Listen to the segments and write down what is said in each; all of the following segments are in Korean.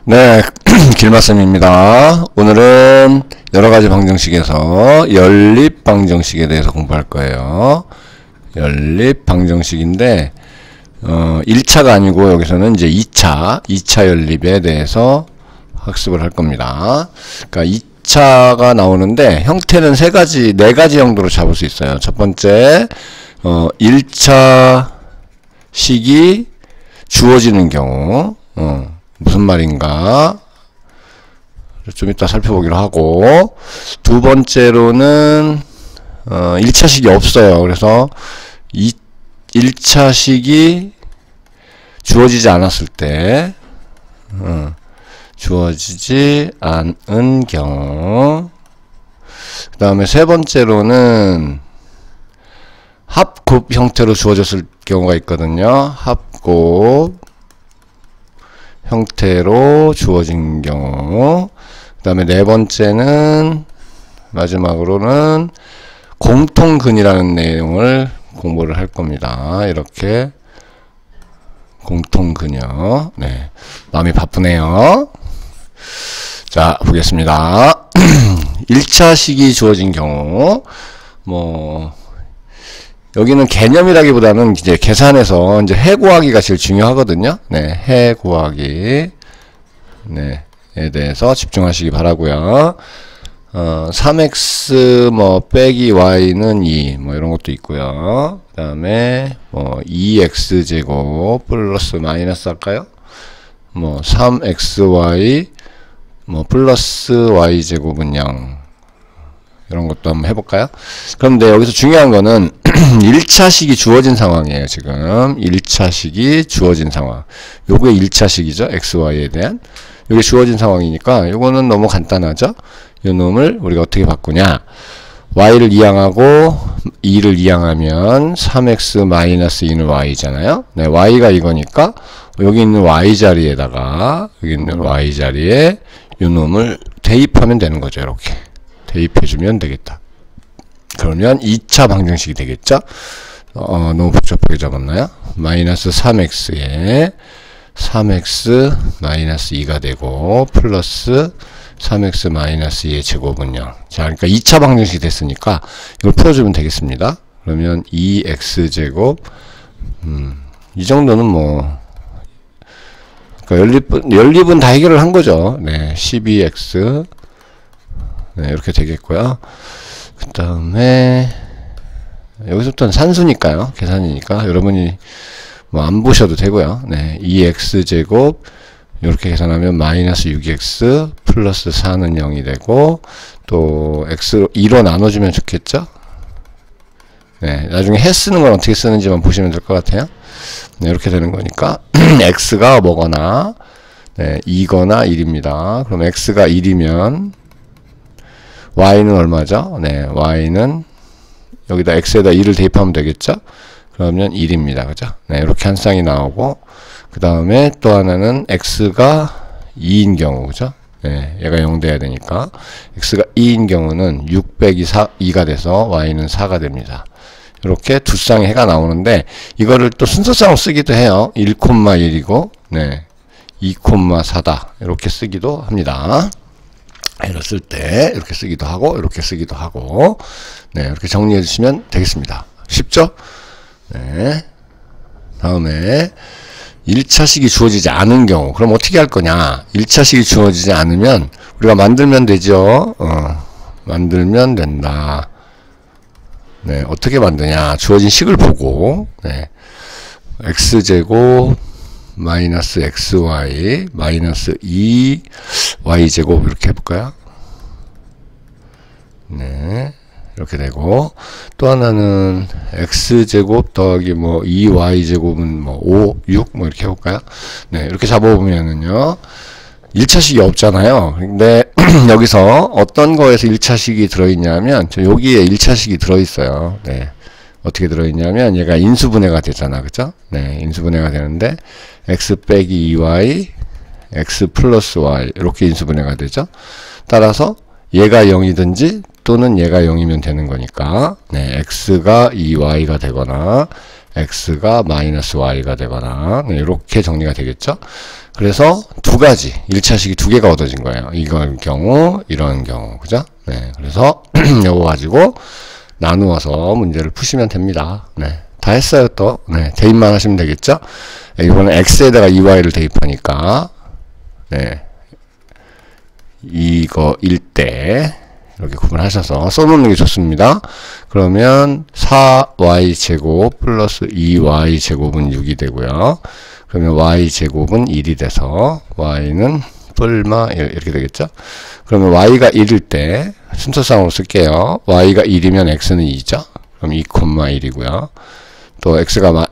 네, 길맛쌤입니다. 오늘은 여러가지 방정식에서 연립 방정식에 대해서 공부할 거예요. 연립 방정식인데 1차가 아니고 여기서는 이제 2차 연립에 대해서 학습을 할 겁니다. 그러니까 2차가 나오는데 형태는 네 가지 정도로 잡을 수 있어요. 첫 번째 1차 식이 주어지는 경우 무슨 말인가 좀 이따 살펴보기로 하고, 두 번째로는 1차식이 없어요. 그래서 1차식이 주어지지 않았을 때 주어지지 않은 경우, 그 다음에 세 번째로는 합곱 형태로 주어졌을 경우가 있거든요. 합곱 형태로 주어진 경우. 그 다음에 네 번째는 마지막으로는 공통근이라는 내용을 공부를 할 겁니다. 이렇게 공통근이요. 네, 마음이 바쁘네요. 자, 보겠습니다. 1차식이 주어진 경우, 여기는 개념이라기보다는 이제 계산에서 이제 해 구하기가 제일 중요하거든요. 네, 해 구하기. 네, 에 대해서 집중하시기 바라고요. 3x 빼기 y는 2 이런 것도 있고요. 그 다음에 2x제곱 플러스 마이너스 할까요? 3xy 플러스 y제곱은 0, 이런 것도 한번 해볼까요? 그런데 여기서 중요한 거는 1차식이 주어진 상황이에요. 지금 1차식이 주어진 상황, 요게 1차식이죠. xy에 대한 요게 주어진 상황이니까 요거는 너무 간단하죠. 요 놈을 우리가 어떻게 바꾸냐, y를 이항하고 2를 이항하면 3x-2는 y잖아요. 네, y가 이거니까 여기 있는 y 자리에다가 여기 있는 y 자리에 요 놈을 대입하면 되는 거죠. 이렇게 대입해주면 되겠다. 그러면 2차 방정식이 되겠죠. 너무 복잡하게 잡았나요? 마이너스 3x에 3x-2가 되고 플러스 3x-2의 제곱은 0. 자, 그러니까 2차 방정식이 됐으니까 이걸 풀어주면 되겠습니다. 그러면 2x제곱 이 정도는 그러니까 연립은 다 해결을 한 거죠. 네, 12x. 네, 이렇게 되겠고요. 그 다음에 여기서부터는 산수니까요, 계산이니까 여러분이 안 보셔도 되고요. 네, 2x제곱 이렇게 계산하면 마이너스 6x 플러스 4는 0이 되고, 또 x로 2로 나눠주면 좋겠죠. 네, 나중에 해 쓰는 건 어떻게 쓰는지만 보시면 될 것 같아요. 네, 이렇게 되는 거니까 x가 뭐거나 2거나 1입니다. 그럼 x가 1이면 y는 얼마죠? 네, y는 여기다 x에다 2를 대입하면 되겠죠? 그러면 1입니다. 그죠? 네, 이렇게 한 쌍이 나오고, 그 다음에 또 하나는 x가 2인 경우, 그죠? 네, 얘가 0 돼야 되니까 x가 2인 경우는 6 빼기 2가 돼서 y는 4가 됩니다. 이렇게 두 쌍의 해가 나오는데, 이거를 또 순서상으로 쓰기도 해요. 1,1이고, 네, 2,4다. 이렇게 쓰기도 합니다. 이렇게 쓸 때 이렇게 쓰기도 하고 이렇게 쓰기도 하고, 네, 이렇게 정리해 주시면 되겠습니다. 쉽죠? 네. 다음에 1차식이 주어지지 않은 경우, 그럼 어떻게 할 거냐? 1차식이 주어지지 않으면 우리가 만들면 되죠. 만들면 된다. 네, 어떻게 만드냐? 주어진 식을 보고, 네, x제곱 마이너스 xy 마이너스 2y제곱 이렇게 해볼까요? 네, 이렇게 되고, 또 하나는 x제곱 더하기 2y제곱은 5, 6 이렇게 해볼까요? 네, 이렇게 잡아보면은요 1차식이 없잖아요. 근데 여기서 어떤 거에서 1차식이 들어있냐면 여기에 1차식이 들어있어요. 네, 어떻게 들어있냐면 얘가 인수분해가 되잖아. 그죠? 네, 인수분해가 되는데 x 빼기 2y x 플러스 y 이렇게 인수분해가 되죠. 따라서 얘가 0이든지 또는 얘가 0이면 되는 거니까, 네, x가 2y가 되거나 x가 마이너스 y가 되거나, 네, 이렇게 정리가 되겠죠. 그래서 두 가지 1차식이 두 개가 얻어진 거예요. 이런 경우, 이런 경우, 그죠? 네, 그래서 요거 가지고 나누어서 문제를 푸시면 됩니다. 네, 다 했어요. 또 네, 대입만 하시면 되겠죠. 네, 이번엔 x에다가 2y를 대입하니까, 네, 이거 1대 이렇게 구분하셔서 써놓는 게 좋습니다. 그러면 4y제곱 플러스 2y제곱은 6이 되고요. 그러면 y제곱은 1이 돼서 y는 뿔마 이렇게 되겠죠. 그러면 y가 1일 때 순서상으로 쓸게요. y가 1이면 x는 2죠. 그럼 2,1이고요. 또 y가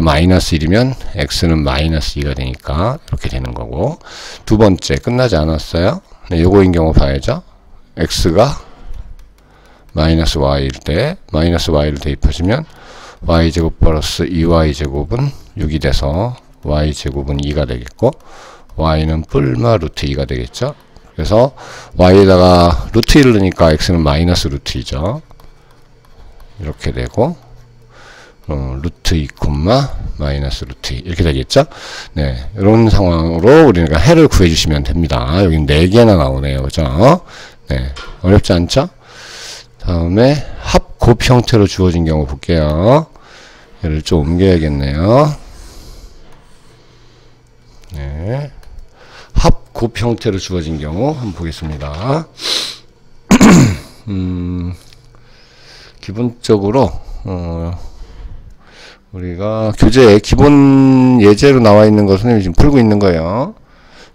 마이너스 1이면 x는 마이너스 2가 되니까 이렇게 되는 거고, 두 번째 끝나지 않았어요. 네, 요거인 경우 봐야죠. x가 마이너스 y일 때 마이너스 y를 대입하시면 y제곱 플러스 2y제곱은 6이 돼서 y제곱은 2가 되겠고, y는 뿔마 루트 2가 되겠죠. 그래서 y에다가 루트 1을 넣으니까 x는 마이너스 루트 2죠. 이렇게 되고, 루트 2, 마이너스 루트 2 이렇게 되겠죠. 네, 이런 상황으로 우리가 해를 구해주시면 됩니다. 여기 4개나 나오네요. 그죠? 네, 어렵지 않죠? 다음에 합곱 형태로 주어진 경우 볼게요. 얘를 좀 옮겨야겠네요. 네, 합곱 형태로 주어진 경우 한번 보겠습니다. 기본적으로 우리가 교재에 기본 예제로 나와 있는 거 선생님이 지금 풀고 있는 거예요.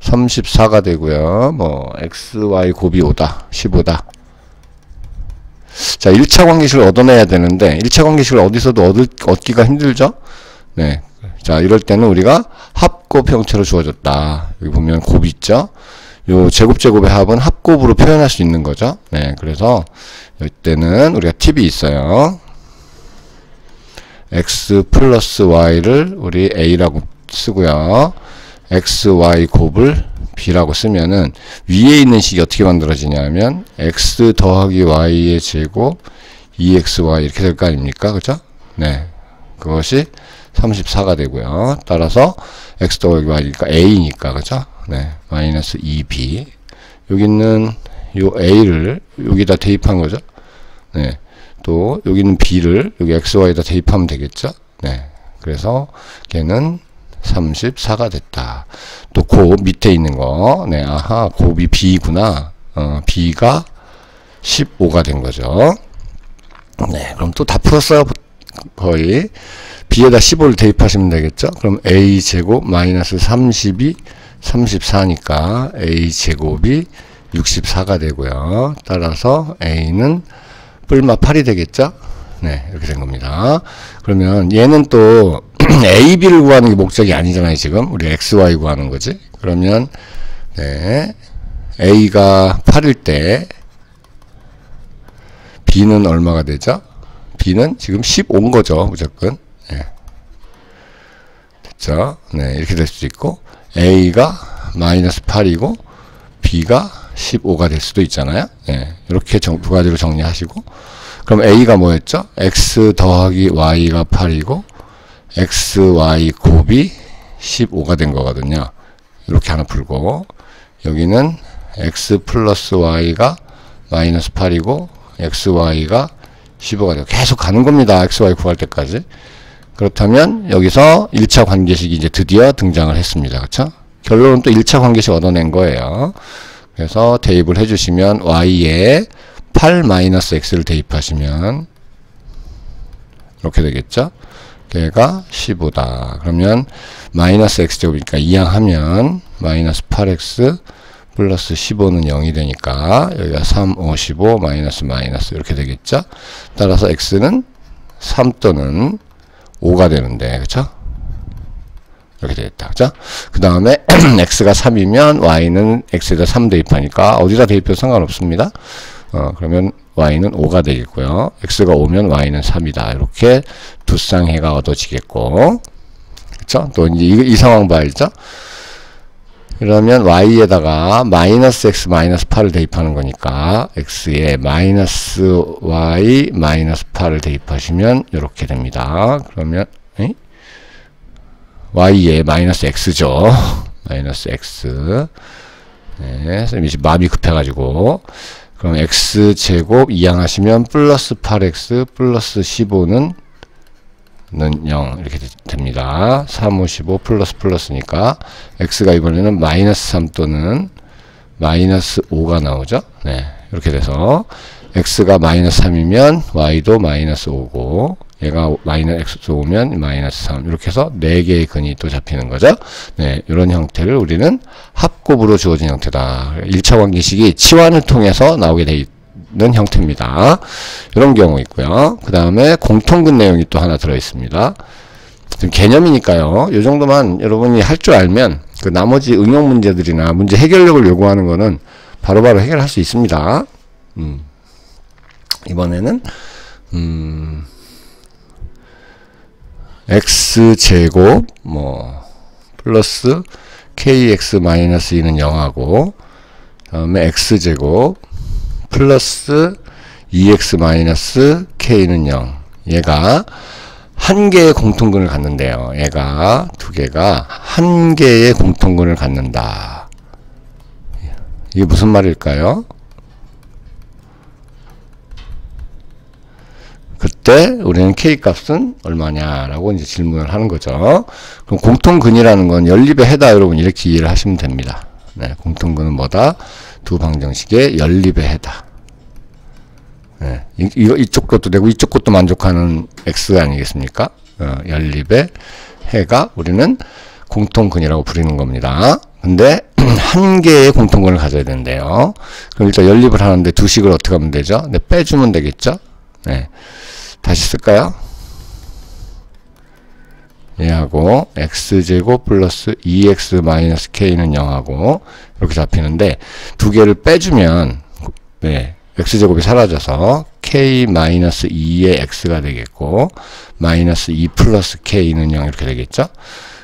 34가 되고요. 뭐 xy 곱이 5다, 15다. 자, 1차 관계식을 얻어내야 되는데 1차 관계식을 어디서도 얻기가 힘들죠. 네, 자, 이럴 때는 우리가 합곱 형태로 주어졌다. 여기 보면 곱이 있죠. 요 제곱제곱의 합은 합곱으로 표현할 수 있는 거죠. 네, 그래서 이때는 우리가 팁이 있어요. x 플러스 y를 우리 a라고 쓰고요. x, y 곱을 b라고 쓰면은 위에 있는 식이 어떻게 만들어지냐면 x 더하기 y의 제곱 2xy 이렇게 될 거 아닙니까? 그죠? 네, 그것이 34가 되고요. 따라서 x 더하기 y니까 a니까, 그죠? 네, 마이너스 2b. 여기 있는 요 a를 여기다 대입한 거죠. 네, 또 여기 있는 b를 여기 xy에다 대입하면 되겠죠. 네, 그래서 걔는 34가 됐다. 또 곱 밑에 있는 거, 네, 아하, 곱이 b구나. b가 15가 된 거죠. 네, 그럼 또 다 풀었어요. 거의 b에다 15를 대입하시면 되겠죠. 그럼 a 제곱 마이너스 30이 34니까 a 제곱이 64가 되고요. 따라서 a는 뿔마 8이 되겠죠. 네, 이렇게 된 겁니다. 그러면 얘는 또 a, b를 구하는 게 목적이 아니잖아요. 지금 우리 x, y 구하는 거지. 그러면 네, a가 8일 때 b는 얼마가 되죠? b는 지금 15인 거죠. 무조건. 네. 됐죠? 네, 이렇게 될 수도 있고, a가 마이너스 8이고 b가 15가 될 수도 있잖아요. 네, 이렇게 두 가지로 정리하시고, 그럼 a가 뭐였죠? x 더하기 y가 8이고 x, y 곱이 15가 된 거거든요. 이렇게 하나 풀고, 여기는 x 플러스 y가 마이너스 8이고 x, y가 15가 되고 계속 가는 겁니다. x, y 구할 때까지. 그렇다면 여기서 1차 관계식이 이제 드디어 등장을 했습니다. 그쵸? 결론은 또 1차 관계식 얻어낸 거예요. 그래서 대입을 해주시면 y에 8-x를 대입하시면 이렇게 되겠죠? 걔가 15다. 그러면 마이너스 x제곱이니까 이항하면 마이너스 8x 플러스 15는 0이 되니까 여기가 3, 5, 15 마이너스 이렇게 되겠죠? 따라서 x는 3 또는 5가 되는데, 그쵸? 이렇게 되겠다. 그죠? 그 다음에 x가 3이면 y는 x에다 3 대입하니까 어디다 대입해도 상관없습니다. 그러면 y는 5가 되겠고요. x가 5면 y는 3이다. 이렇게 두 쌍해가 얻어지겠고, 그쵸? 또 이제 이 상황 봐야죠. 그러면 y에다가 마이너스 x 마이너스 8을 대입하는 거니까 x에 마이너스 y 마이너스 8을 대입하시면 이렇게 됩니다. 그러면 y에 마이너스 x죠. 마이너스 x. 네, 선생님이 지금 마음이 급해가지고. 그럼 x제곱 이항하시면 플러스 8x 플러스 15는 0 이렇게 됩니다. 3, 5, 15 플러스 플러스니까 x가 이번에는 마이너스 3 또는 마이너스 5가 나오죠. 네, 이렇게 돼서 x가 마이너스 3이면 y도 마이너스 5고 얘가 마이너스 x 5면 마이너스 3 이렇게 해서 4개의 근이 또 잡히는 거죠. 네, 이런 형태를 우리는 합곱으로 주어진 형태다. 1차 관계식이 치환을 통해서 나오게 돼 있는 형태입니다. 이런 경우 있고요. 그 다음에 공통근 내용이 또 하나 들어 있습니다. 개념이니까요. 이 정도만 여러분이 할 줄 알면 그 나머지 응용 문제들이나 문제 해결력을 요구하는 거는 바로바로 해결할 수 있습니다. 이번에는 x제곱 플러스 kx 마이너스 2는 0하고 다음에 x제곱 플러스 2x 마이너스 k는 0 얘가 한 개의 공통근을 갖는데요. 얘가 두 개가 한 개의 공통근을 갖는다. 이게 무슨 말일까요? 그때 우리는 k값은 얼마냐라고 이제 질문을 하는 거죠. 그럼 공통근이라는 건 연립의 해다 여러분 이렇게 이해를 하시면 됩니다. 네, 공통근은 뭐다? 두 방정식의 연립의 해다. 네, 이쪽 것도 되고 이쪽 것도 만족하는 x가 아니겠습니까? 연립의 해가 우리는 공통근이라고 부르는 겁니다. 근데 한 개의 공통근을 가져야 된대요. 그럼 일단 연립을 하는데 두 식을 어떻게 하면 되죠? 네, 빼주면 되겠죠? 네. 다시 쓸까요? 얘하고 x제곱 플러스 2x 마이너스 k는 0하고 이렇게 잡히는데 두 개를 빼주면 네, x제곱이 사라져서 k 마이너스 2의 x가 되겠고 마이너스 2 플러스 k는 0 이렇게 되겠죠?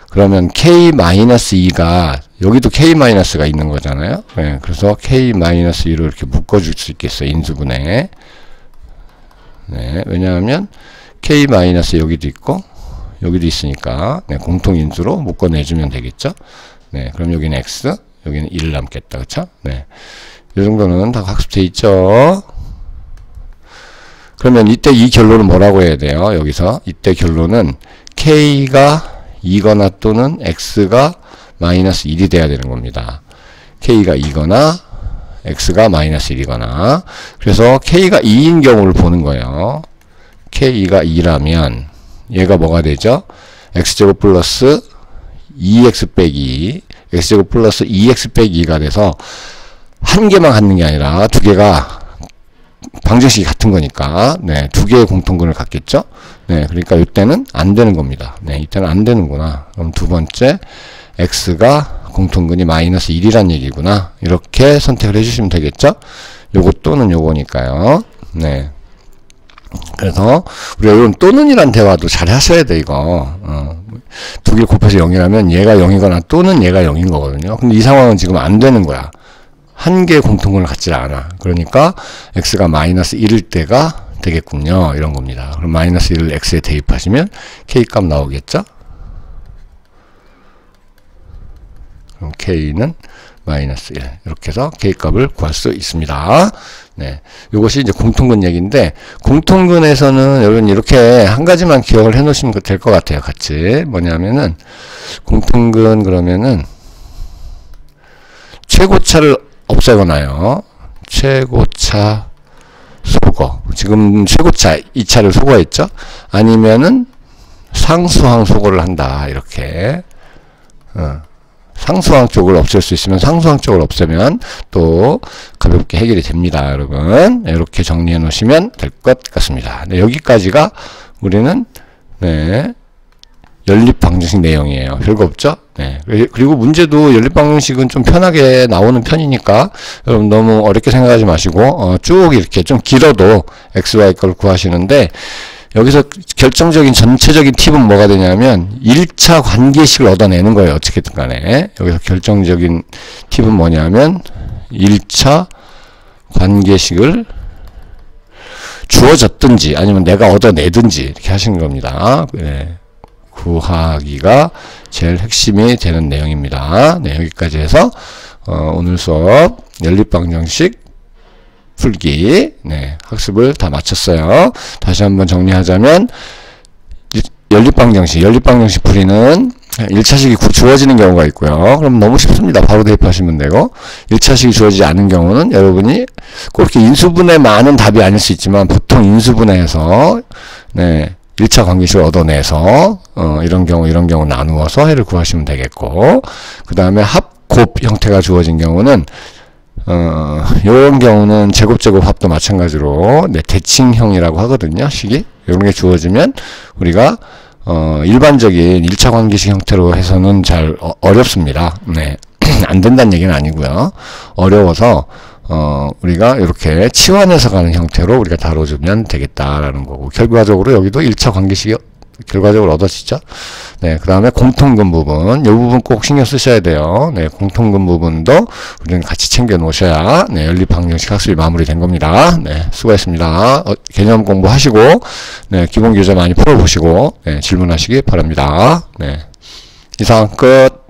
그러면 k 마이너스 2가 여기도 k 마이너스가 있는 거잖아요. 네, 그래서 k 마이너스 2로 이렇게 묶어줄 수 있겠어요. 인수분해. 네, 왜냐하면 k 마이너스 여기도 있고 여기도 있으니까 네, 공통인수로 묶어내주면 되겠죠. 네, 그럼 여기는 x, 여기는 1 남겠다, 그쵸? 네, 이 정도는 다 학습돼 있죠. 그러면 이때 이 결론은 뭐라고 해야 돼요? 여기서 이때 결론은 k가 2거나 또는 x가 마이너스 1이 돼야 되는 겁니다. k가 2거나 x가 마이너스 1이거나 그래서 k가 2인 경우를 보는 거예요. k가 2라면 얘가 뭐가 되죠? x제곱 플러스 2x 빼기 x제곱 플러스 2x 빼기 2가 돼서 한 개만 갖는 게 아니라 두 개가 방정식이 같은 거니까 네, 두 개의 공통근을 갖겠죠? 네, 그러니까 이때는 안 되는 겁니다. 네, 이때는 안 되는구나. 그럼 두 번째 x가 공통근이 마이너스 1이란 얘기구나. 이렇게 선택을 해주시면 되겠죠? 요거 또는 요거니까요. 네. 그래서 우리가 이런 또는이란 대화도 잘 하셔야 돼, 이거. 두 개 곱해서 0이라면 얘가 0이거나 또는 얘가 0인 거거든요. 근데 이 상황은 지금 안 되는 거야. 한 개의 공통근을 갖지 않아. 그러니까 x가 마이너스 1일 때가 되겠군요. 이런 겁니다. 그럼 마이너스 1을 x에 대입하시면 k값 나오겠죠? 그럼 k는 마이너스 1 이렇게 해서 k값을 구할 수 있습니다. 네, 이것이 이제 공통근 얘기인데 공통근에서는 여러분 이렇게 한 가지만 기억을 해 놓으시면 될 것 같아요. 같이 뭐냐면은 공통근 그러면은 최고차를 없애거나요. 최고차 소거 지금 최고차 2차를 소거했죠. 아니면은 상수항 소거를 한다. 이렇게 상수항 쪽을 없앨 수 있으면 상수항 쪽을 없애면 또 가볍게 해결이 됩니다. 여러분 이렇게 정리해 놓으시면 될 것 같습니다. 네, 여기까지가 우리는 네, 연립방정식 내용이에요. 별거 없죠? 네. 그리고 문제도 연립방정식은 좀 편하게 나오는 편이니까 여러분 너무 어렵게 생각하지 마시고 쭉 이렇게 좀 길어도 xy 걸 구하시는데 여기서 결정적인 전체적인 팁은 뭐가 되냐면 1차 관계식을 얻어내는 거예요. 어떻게든 간에. 여기서 결정적인 팁은 뭐냐면 1차 관계식을 주어졌든지 아니면 내가 얻어내든지 이렇게 하시는 겁니다. 네. 구하기가 제일 핵심이 되는 내용입니다. 네, 여기까지 해서 오늘 수업 연립방정식 풀기 네, 학습을 다 마쳤어요. 다시 한번 정리하자면 연립방정식 풀이는 1차식이 주어지는 경우가 있고요. 그럼 너무 쉽습니다. 바로 대입하시면 되고 1차식이 주어지지 않은 경우는 여러분이 꼭 이렇게 인수분해만은 답이 아닐 수 있지만 보통 인수분해해서 네, 1차 관계식을 얻어내서 이런 경우 나누어서 해를 구하시면 되겠고 그 다음에 합곱 형태가 주어진 경우는 이런 경우는 제곱 합도 마찬가지로 네, 대칭형이라고 하거든요. 식이 이런 게 주어지면 우리가 일반적인 1차 관계식 형태로 해서는 잘 어렵습니다. 네. 안 된다는 얘기는 아니고요. 어려워서 우리가 이렇게 치환해서 가는 형태로 우리가 다뤄주면 되겠다라는 거고 결과적으로 여기도 1차 관계식이 결과적으로 얻어지죠. 네, 그 다음에 공통분 부분, 이 부분 꼭 신경 쓰셔야 돼요. 네, 공통분 부분도 우리는 같이 챙겨 놓으셔야 네, 연립방정식 학습이 마무리된 겁니다. 네, 수고했습니다. 개념 공부하시고 네, 기본 교재 많이 풀어보시고 네, 질문하시기 바랍니다. 네, 이상 끝.